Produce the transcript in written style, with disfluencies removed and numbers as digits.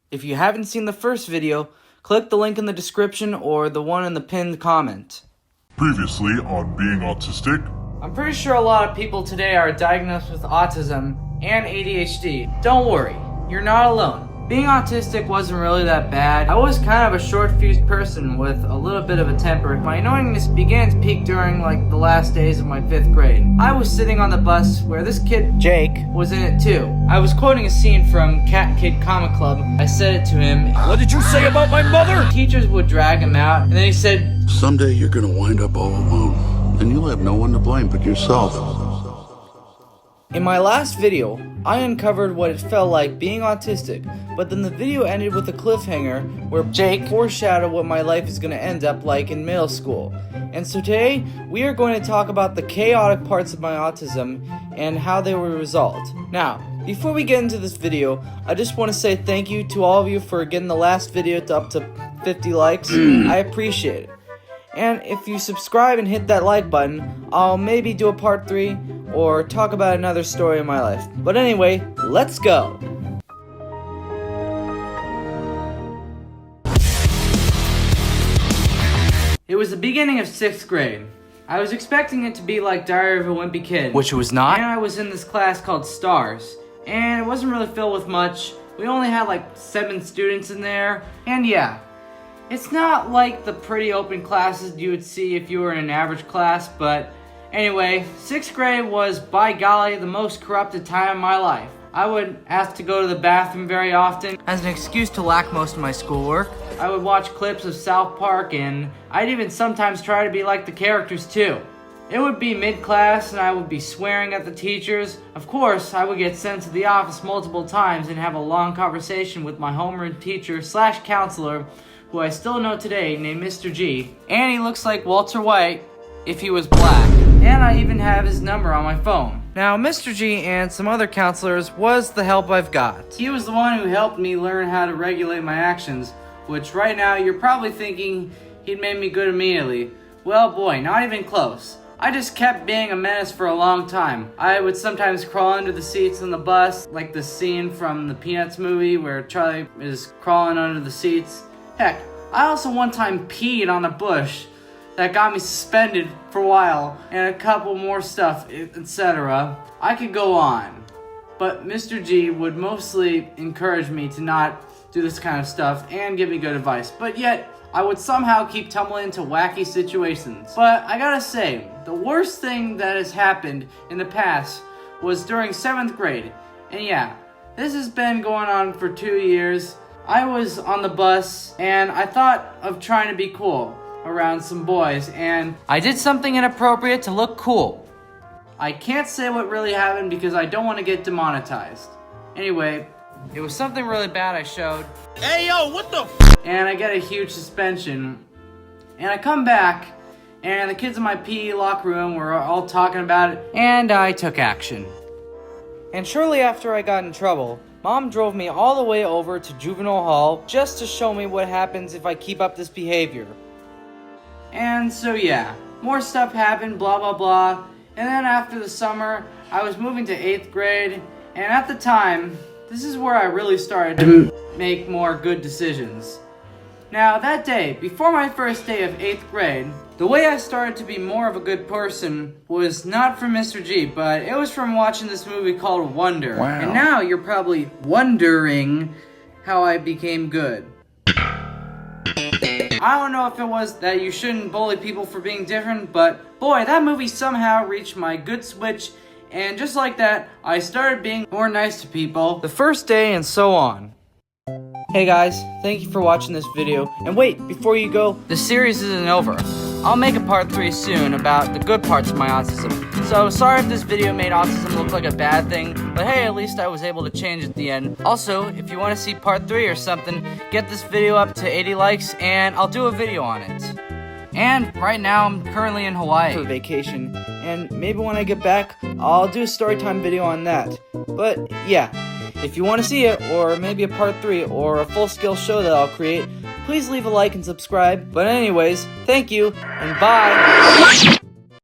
If you haven't seen the first video, click the link in the description or the one in the pinned comment. Previously on Being Autistic. I'm pretty sure a lot of people today are diagnosed with autism and ADHD. Don't worry, you're not alone. Being autistic wasn't really that bad. I was kind of a short-fused person with a little bit of a temper. My annoyingness began to peak during the last days of my 5th grade. I was sitting on the bus where this kid, Jake, was in it too. I was quoting a scene from Cat Kid Comic Club. I said it to him. What did you say about my mother? Teachers would drag him out, and then he said, "Someday you're gonna wind up all alone, and you'll have no one to blame but yourself." In my last video, I uncovered what it felt like being autistic, but then the video ended with a cliffhanger where Jake foreshadowed what my life is going to end up like in middle school. And so today, we are going to talk about the chaotic parts of my autism and how they will resolve. Now, before we get into this video, I just want to say thank you to all of you for getting the last video to up to 50 likes. I appreciate it. And if you subscribe and hit that like button, I'll maybe do a part 3 or talk about another story in my life. But anyway, let's go! It was the beginning of 6th grade. I was expecting it to be like Diary of a Wimpy Kid, which it was not. And I was in this class called Stars, and it wasn't really filled with much. We only had 7 students in there, and yeah. It's not like the pretty open classes you would see if you were in an average class, but anyway, 6th grade was, by golly, the most corrupted time of my life. I would ask to go to the bathroom very often as an excuse to lack most of my schoolwork. I would watch clips of South Park, and I'd even sometimes try to be like the characters too. It would be mid-class and I would be swearing at the teachers. Of course, I would get sent to the office multiple times and have a long conversation with my homeroom teacher / counselor, who I still know today, named Mr. G. And he looks like Walter White if he was black. And I even have his number on my phone. Now, Mr. G and some other counselors was the help I've got. He was the one who helped me learn how to regulate my actions, which right now you're probably thinking he'd made me good immediately. Well, boy, not even close. I just kept being a menace for a long time. I would sometimes crawl under the seats on the bus, like the scene from the Peanuts movie where Charlie is crawling under the seats. Heck, I also one time peed on a bush that got me suspended for a while, and a couple more stuff, etc. I could go on, but Mr. G would mostly encourage me to not do this kind of stuff and give me good advice, but yet I would somehow keep tumbling into wacky situations. But I gotta say, the worst thing that has happened in the past was during 7th grade, and yeah, this has been going on for 2 years. I was on the bus, and I thought of trying to be cool around some boys, and I did something inappropriate to look cool. I can't say what really happened because I don't want to get demonetized. Anyway, it was something really bad I showed. Hey, yo, what the And I get a huge suspension. And I come back, and the kids in my PE locker room were all talking about it, and I took action. And shortly after I got in trouble, Mom drove me all the way over to juvenile hall just to show me what happens if I keep up this behavior. And so yeah, more stuff happened, blah blah blah. And then after the summer, I was moving to 8th grade, and at the time, this is where I really started to make more good decisions. Now that day, before my first day of 8th grade, the way I started to be more of a good person was not from Mr. G, but it was from watching this movie called Wonder. Wow. And now you're probably wondering how I became good. I don't know if it was that you shouldn't bully people for being different, but boy, that movie somehow reached my good switch, and just like that, I started being more nice to people the first day and so on. Hey guys, thank you for watching this video, and wait, before you go, the series isn't over. I'll make a part 3 soon about the good parts of my autism. So sorry if this video made autism look like a bad thing, but hey, at least I was able to change at the end. Also, if you want to see part 3 or something, get this video up to 80 likes and I'll do a video on it. And right now I'm currently in Hawaii for vacation, and maybe when I get back, I'll do a storytime video on that. But yeah, if you want to see it, or maybe a part 3 or a full-scale show that I'll create, please leave a like and subscribe. But anyways, thank you, and bye!